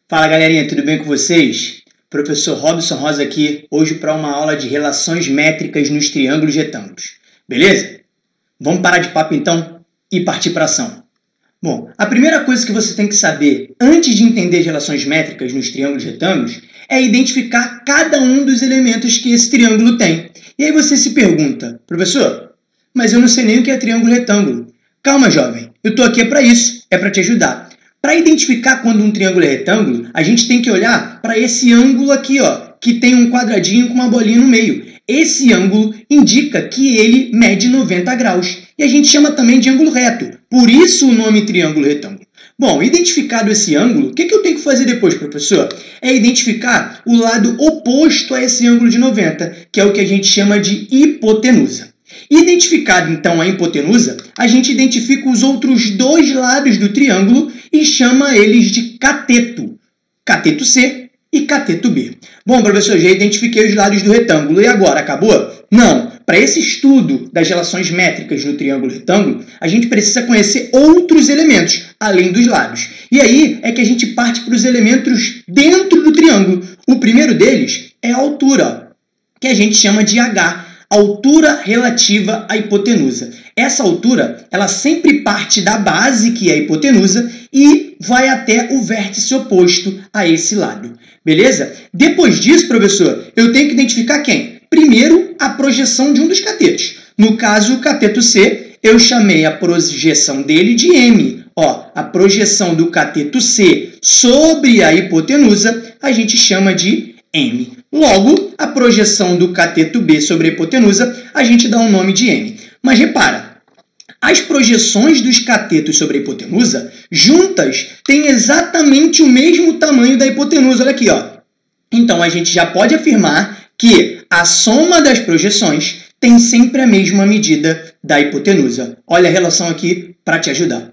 Fala galerinha, tudo bem com vocês? Professor Robson Rosa aqui, hoje para uma aula de relações métricas nos triângulos e retângulos. Beleza? Vamos parar de papo então e partir para a ação. Bom, a primeira coisa que você tem que saber antes de entender as relações métricas nos triângulos e retângulos é identificar cada um dos elementos que esse triângulo tem. E aí você se pergunta, professor, mas eu não sei nem o que é triângulo e retângulo. Calma, jovem, eu estou aqui para isso, é para te ajudar. Para identificar quando um triângulo é retângulo, a gente tem que olhar para esse ângulo aqui, ó, que tem um quadradinho com uma bolinha no meio. Esse ângulo indica que ele mede 90 graus. E a gente chama também de ângulo reto. Por isso o nome triângulo retângulo. Bom, identificado esse ângulo, o que eu tenho que fazer depois, professor? É identificar o lado oposto a esse ângulo de 90, que é o que a gente chama de hipotenusa. Identificado, então, a hipotenusa, a gente identifica os outros dois lados do triângulo e chama eles de cateto. Cateto C e cateto B. Bom, professor, já identifiquei os lados do retângulo. E agora, acabou? Não. Para esse estudo das relações métricas no triângulo e retângulo, a gente precisa conhecer outros elementos, além dos lados. E aí é que a gente parte para os elementos dentro do triângulo. O primeiro deles é a altura, que a gente chama de H. Altura relativa à hipotenusa. Essa altura, ela sempre parte da base, que é a hipotenusa, e vai até o vértice oposto a esse lado. Beleza? Depois disso, professor, eu tenho que identificar quem? Primeiro, a projeção de um dos catetos. No caso, o cateto C, eu chamei a projeção dele de M. Ó, a projeção do cateto C sobre a hipotenusa, a gente chama de M. Logo, a projeção do cateto B sobre a hipotenusa, a gente dá um nome de M. Mas repara, as projeções dos catetos sobre a hipotenusa, juntas, têm exatamente o mesmo tamanho da hipotenusa. Olha aqui, ó. Então, a gente já pode afirmar que a soma das projeções tem sempre a mesma medida da hipotenusa. Olha a relação aqui para te ajudar.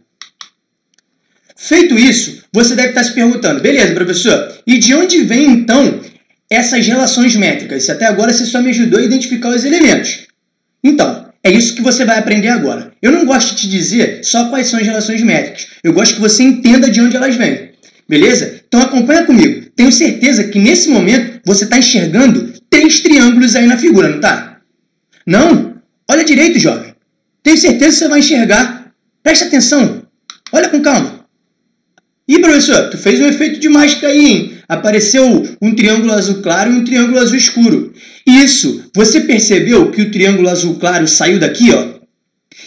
Feito isso, você deve estar se perguntando, beleza, professor, e de onde vem, então, essas relações métricas? Até agora você só me ajudou a identificar os elementos. Então, é isso que você vai aprender agora. Eu não gosto de te dizer só quais são as relações métricas. Eu gosto que você entenda de onde elas vêm. Beleza? Então acompanha comigo. Tenho certeza que nesse momento você está enxergando 3 triângulos aí na figura, não está? Não? Olha direito, jovem. Tenho certeza que você vai enxergar. Presta atenção. Olha com calma. Ih, professor, tu fez um efeito de mágica aí, hein? Apareceu um triângulo azul claro e um triângulo azul escuro. Isso, você percebeu que o triângulo azul claro saiu daqui, ó?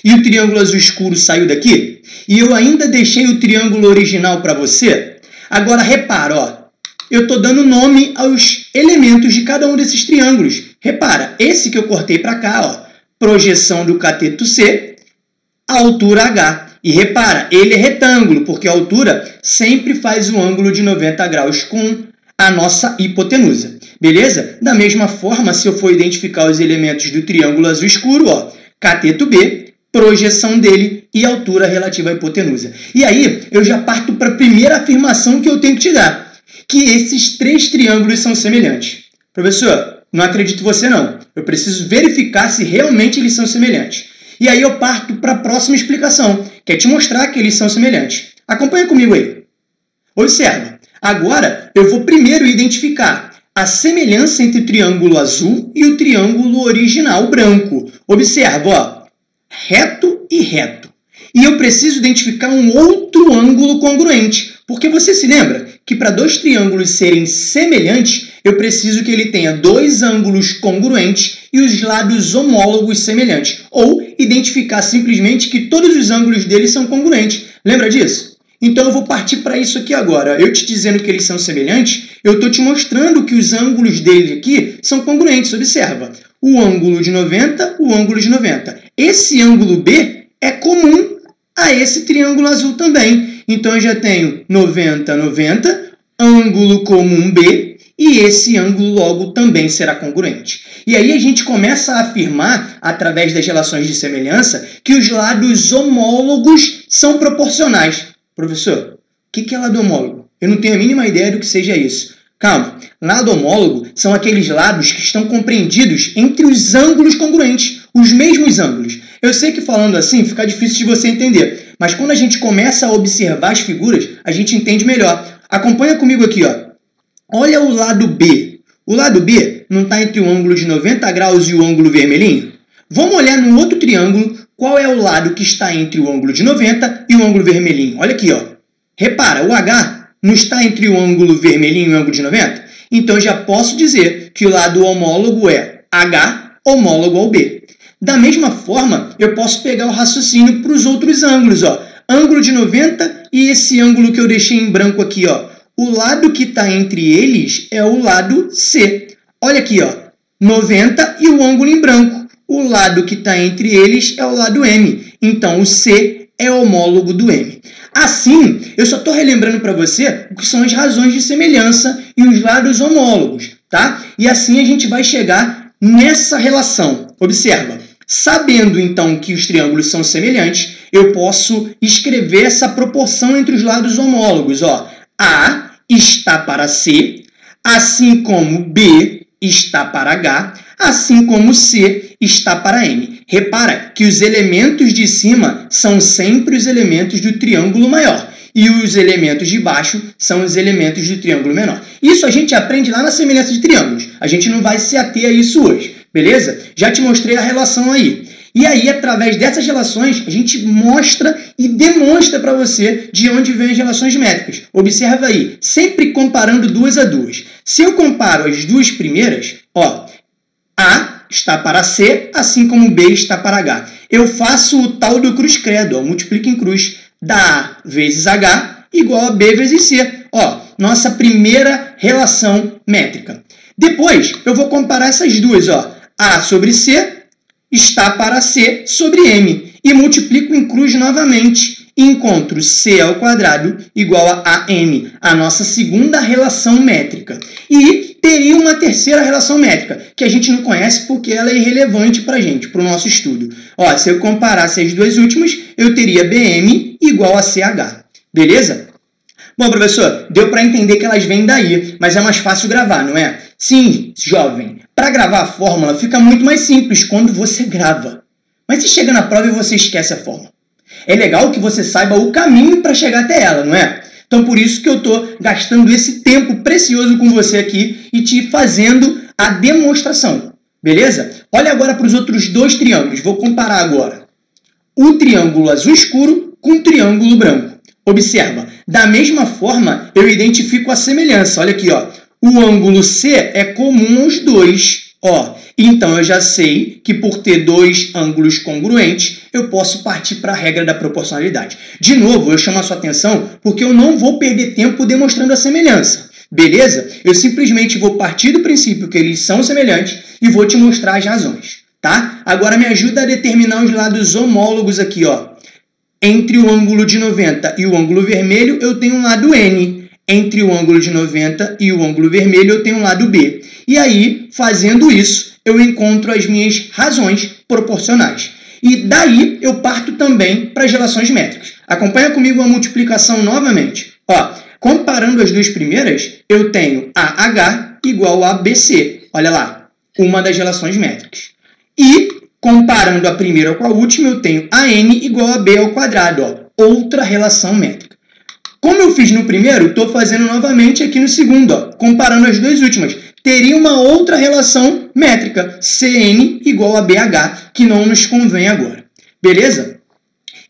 E o triângulo azul escuro saiu daqui? E eu ainda deixei o triângulo original para você? Agora repara, ó. Eu estou dando nome aos elementos de cada um desses triângulos. Repara, esse que eu cortei para cá, ó. Projeção do cateto C, altura H. E repara, ele é retângulo, porque a altura sempre faz um ângulo de 90 graus com a nossa hipotenusa. Beleza? Da mesma forma, se eu for identificar os elementos do triângulo azul escuro, ó, cateto B, projeção dele e altura relativa à hipotenusa. E aí, eu já parto para a primeira afirmação que eu tenho que te dar, que esses 3 triângulos são semelhantes. Professor, não acredito em você não. Eu preciso verificar se realmente eles são semelhantes. E aí eu parto para a próxima explicação, que é te mostrar que eles são semelhantes. Acompanha comigo aí. Observa. Agora, eu vou primeiro identificar a semelhança entre o triângulo azul e o triângulo original branco. Observa, ó, reto e reto. E eu preciso identificar um outro ângulo congruente, porque você se lembra que para 2 triângulos serem semelhantes, eu preciso que ele tenha 2 ângulos congruentes e os lados homólogos semelhantes. Ou identificar simplesmente que todos os ângulos deles são congruentes. Lembra disso? Então eu vou partir para isso aqui agora. Eu te dizendo que eles são semelhantes, eu estou te mostrando que os ângulos dele aqui são congruentes. Observa. O ângulo de 90, o ângulo de 90. Esse ângulo B é comum a esse triângulo azul também. Então eu já tenho 90, 90, ângulo comum B, e esse ângulo logo também será congruente. E aí a gente começa a afirmar, através das relações de semelhança, que os lados homólogos são proporcionais. Professor, o que é lado homólogo? Eu não tenho a mínima ideia do que seja isso. Calma, lado homólogo são aqueles lados que estão compreendidos entre os ângulos congruentes, os mesmos ângulos. Eu sei que falando assim fica difícil de você entender, mas quando a gente começa a observar as figuras, a gente entende melhor. Acompanha comigo aqui, ó. Olha o lado B. O lado B não está entre o ângulo de 90 graus e o ângulo vermelhinho? Vamos olhar no outro triângulo qual é o lado que está entre o ângulo de 90 e o ângulo vermelhinho. Olha aqui, ó. Repara, o H não está entre o ângulo vermelhinho e o ângulo de 90? Então, já posso dizer que o lado homólogo é H homólogo ao B. Da mesma forma, eu posso pegar o raciocínio para os outros ângulos, ó. Ângulo de 90 e esse ângulo que eu deixei em branco aqui, ó. O lado que está entre eles é o lado C. Olha aqui, ó. 90 e o ângulo em branco. O lado que está entre eles é o lado M. Então, o C é homólogo do M. Assim, eu só estou relembrando para você o que são as razões de semelhança e os lados homólogos, tá? E assim a gente vai chegar nessa relação. Observa. Sabendo, então, que os triângulos são semelhantes, eu posso escrever essa proporção entre os lados homólogos, ó. A está para C, assim como B está para H, assim como C está para M. Repara que os elementos de cima são sempre os elementos do triângulo maior e os elementos de baixo são os elementos do triângulo menor. Isso a gente aprende lá na semelhança de triângulos. A gente não vai se ater a isso hoje, beleza? Já te mostrei a relação aí. E aí, através dessas relações, a gente mostra e demonstra para você de onde vêm as relações métricas. Observa aí, sempre comparando duas a duas. Se eu comparo as duas primeiras, ó, A está para C, assim como B está para H. Eu faço o tal do cruz-credo, multiplico em cruz, dá A vezes H igual a B vezes C. Ó, nossa primeira relação métrica. Depois, eu vou comparar essas duas, ó, A sobre C está para C sobre M. E multiplico em cruz novamente. E encontro C ao quadrado igual a AM, a nossa segunda relação métrica. E teria uma terceira relação métrica, que a gente não conhece porque ela é irrelevante para a gente, para o nosso estudo. Ó, se eu comparasse as duas últimas, eu teria BM igual a CH. Beleza? Bom, professor, deu para entender que elas vêm daí, mas é mais fácil gravar, não é? Sim, jovem. Para gravar a fórmula fica muito mais simples quando você grava. Mas se chega na prova e você esquece a fórmula. É legal que você saiba o caminho para chegar até ela, não é? Então, por isso que eu estou gastando esse tempo precioso com você aqui e te fazendo a demonstração. Beleza? Olha agora para os outros dois triângulos. Vou comparar agora o triângulo azul escuro com o triângulo branco. Observa. Da mesma forma, eu identifico a semelhança. Olha aqui, ó. O ângulo C é comum aos dois. Ó, então, eu já sei que por ter dois ângulos congruentes, eu posso partir para a regra da proporcionalidade. De novo, eu chamo a sua atenção porque eu não vou perder tempo demonstrando a semelhança. Beleza? Eu simplesmente vou partir do princípio que eles são semelhantes e vou te mostrar as razões. Tá? Agora, me ajuda a determinar os lados homólogos aqui, ó. Entre o ângulo de 90 e o ângulo vermelho, eu tenho um lado N. Entre o ângulo de 90 e o ângulo vermelho, eu tenho um lado B. E aí, fazendo isso, eu encontro as minhas razões proporcionais. E daí, eu parto também para as relações métricas. Acompanha comigo a multiplicação novamente. Ó, comparando as duas primeiras, eu tenho AH igual a BC. Olha lá, uma das relações métricas. E, comparando a primeira com a última, eu tenho AN igual a B ao quadrado. Ó, outra relação métrica. Como eu fiz no primeiro, estou fazendo novamente aqui no segundo, ó, comparando as duas últimas. Teria uma outra relação métrica, CN igual a BH, que não nos convém agora. Beleza?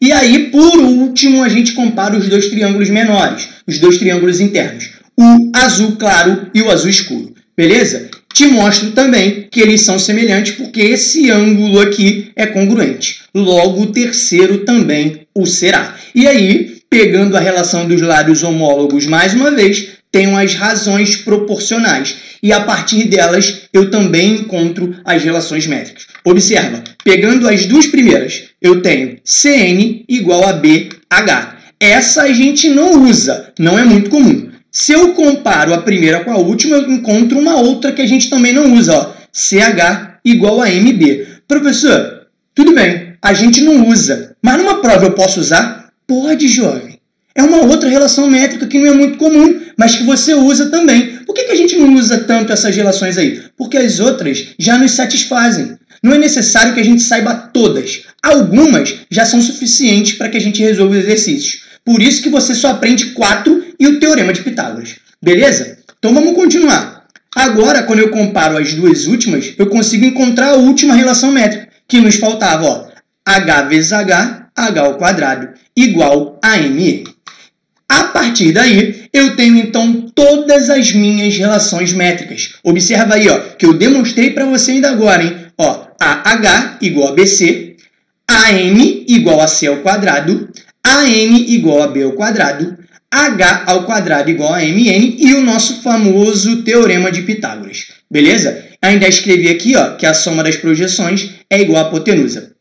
E aí, por último, a gente compara os dois triângulos menores, os dois triângulos internos, o azul claro e o azul escuro. Beleza? Te mostro também que eles são semelhantes porque esse ângulo aqui é congruente. Logo, o terceiro também o será. E aí, pegando a relação dos lados homólogos mais uma vez, tenho as razões proporcionais. E a partir delas, eu também encontro as relações métricas. Observa, pegando as duas primeiras, eu tenho CN igual a BH. Essa a gente não usa, não é muito comum. Se eu comparo a primeira com a última, eu encontro uma outra que a gente também não usa, ó, CH igual a MB. Professor, tudo bem, a gente não usa, mas numa prova eu posso usar? Pode, jovem. É uma outra relação métrica que não é muito comum, mas que você usa também. Por que a gente não usa tanto essas relações aí? Porque as outras já nos satisfazem. Não é necessário que a gente saiba todas. Algumas já são suficientes para que a gente resolva os exercícios. Por isso que você só aprende 4 e o Teorema de Pitágoras. Beleza? Então vamos continuar. Agora, quando eu comparo as duas últimas, eu consigo encontrar a última relação métrica que nos faltava. Ó, H vezes H, H ao quadrado, igual a ME. A partir daí, eu tenho então todas as minhas relações métricas. Observa aí, ó, que eu demonstrei para você ainda agora, hein? Ó, AH igual a BC, AM igual a C ao quadrado, AM igual a B ao quadrado, H ao quadrado igual a MN e o nosso famoso Teorema de Pitágoras. Beleza? Ainda escrevi aqui, ó, que a soma das projeções é igual à hipotenusa.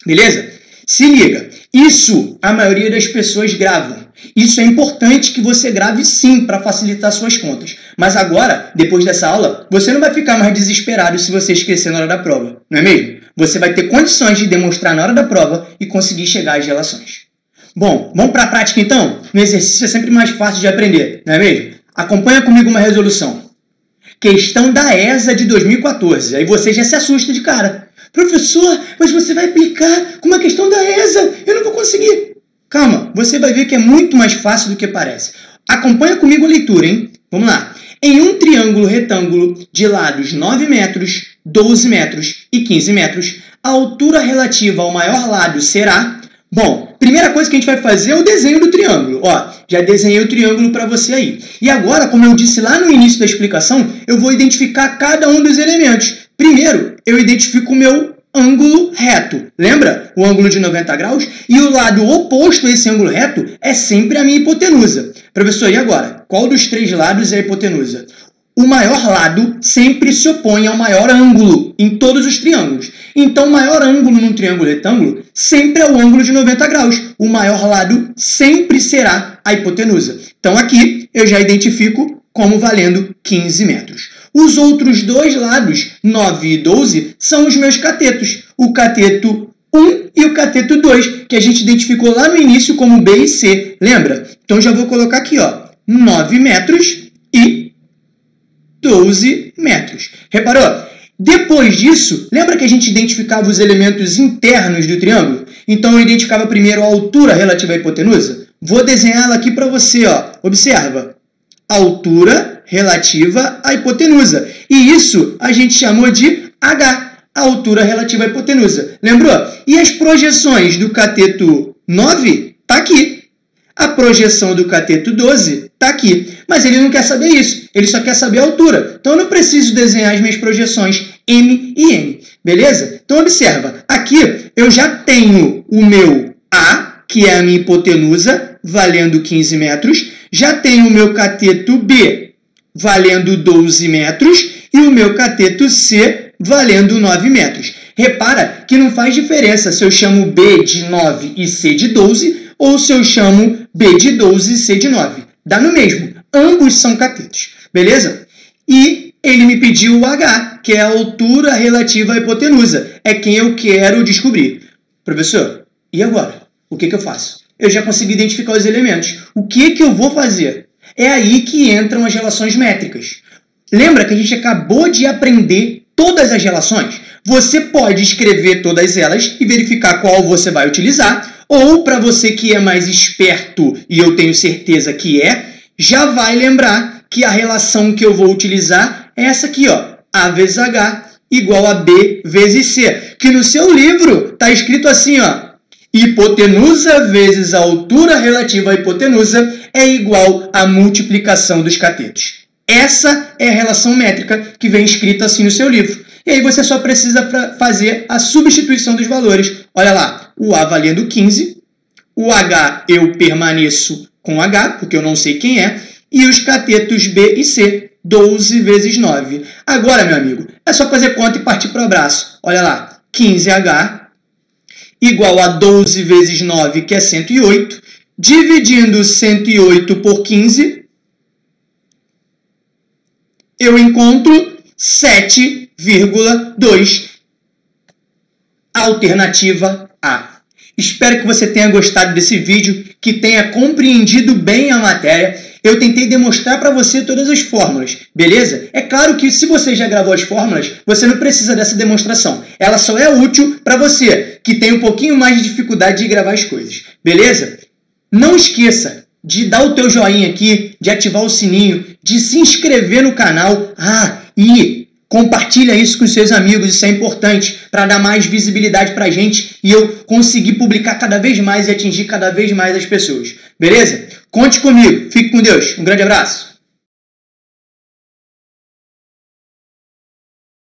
Beleza? Se liga, isso a maioria das pessoas gravam. Isso é importante que você grave sim para facilitar suas contas. Mas agora, depois dessa aula, você não vai ficar mais desesperado se você esquecer na hora da prova, não é mesmo? Você vai ter condições de demonstrar na hora da prova e conseguir chegar às relações. Bom, vamos para a prática então? No exercício é sempre mais fácil de aprender, não é mesmo? Acompanha comigo uma resolução. Questão da ESA de 2014. Aí você já se assusta de cara. Professor, mas você vai aplicar com uma questão da ESA? Eu não vou conseguir. Calma, você vai ver que é muito mais fácil do que parece. Acompanha comigo a leitura, hein? Vamos lá. Em um triângulo retângulo de lados 9 metros, 12 metros e 15 metros, a altura relativa ao maior lado será... Bom, primeira coisa que a gente vai fazer é o desenho do triângulo. Ó, já desenhei o triângulo para você aí. E agora, como eu disse lá no início da explicação, eu vou identificar cada um dos elementos. Primeiro, eu identifico o meu ângulo reto. Lembra? O ângulo de 90 graus? E o lado oposto a esse ângulo reto é sempre a minha hipotenusa. Professor, e agora? Qual dos três lados é a hipotenusa? O maior lado sempre se opõe ao maior ângulo em todos os triângulos. Então, o maior ângulo num triângulo retângulo sempre é o ângulo de 90 graus. O maior lado sempre será a hipotenusa. Então, aqui eu já identifico como valendo 15 metros. Os outros dois lados, 9 e 12, são os meus catetos. O cateto 1 e o cateto 2, que a gente identificou lá no início como B e C. Lembra? Então, já vou colocar aqui, ó, 9 metros e 12 metros. Reparou? Depois disso, lembra que a gente identificava os elementos internos do triângulo? Então, eu identificava primeiro a altura relativa à hipotenusa. Vou desenhá-la aqui para você, ó. Observa. Altura relativa à hipotenusa. E isso a gente chamou de H, a altura relativa à hipotenusa. Lembrou? E as projeções do cateto 9 está aqui. A projeção do cateto 12 está aqui. Mas ele não quer saber isso. Ele só quer saber a altura. Então, eu não preciso desenhar as minhas projeções M e N. Beleza? Então, observa. Aqui, eu já tenho o meu A, que é a minha hipotenusa, valendo 15 metros. Já tenho o meu cateto B, valendo 12 metros. E o meu cateto C, valendo 9 metros. Repara que não faz diferença se eu chamo B de 9 e C de 12, ou se eu chamo B de 12 e C de 9. Dá no mesmo. Ambos são catetos. Beleza? E ele me pediu o H, que é a altura relativa à hipotenusa. É quem eu quero descobrir. Professor, e agora? O que eu faço? Eu já consegui identificar os elementos. O que eu vou fazer? É aí que entram as relações métricas. Lembra que a gente acabou de aprender todas as relações? Você pode escrever todas elas e verificar qual você vai utilizar. Ou, para você que é mais esperto, e eu tenho certeza que já vai lembrar que a relação que eu vou utilizar é essa aqui, ó, A vezes H igual a B vezes C, que no seu livro está escrito assim, ó, hipotenusa vezes a altura relativa à hipotenusa é igual à multiplicação dos catetos. Essa é a relação métrica que vem escrita assim no seu livro. E aí você só precisa fazer a substituição dos valores. Olha lá, o A valendo 15, o H eu permaneço com H, porque eu não sei quem é, e os catetos B e C, 12 vezes 9. Agora, meu amigo, é só fazer conta e partir para o abraço. Olha lá, 15H igual a 12 vezes 9, que é 108, dividindo 108 por 15, eu encontro 7,2. Alternativa A. Espero que você tenha gostado desse vídeo, que tenha compreendido bem a matéria. Eu tentei demonstrar para você todas as fórmulas, beleza? É claro que se você já gravou as fórmulas, você não precisa dessa demonstração. Ela só é útil para você, que tem um pouquinho mais de dificuldade de gravar as coisas, beleza? Não esqueça, de dar o teu joinha aqui, de ativar o sininho, de se inscrever no canal. E compartilha isso com seus amigos, isso é importante para dar mais visibilidade para a gente e eu conseguir publicar cada vez mais e atingir cada vez mais as pessoas. Beleza? Conte comigo. Fique com Deus. Um grande abraço.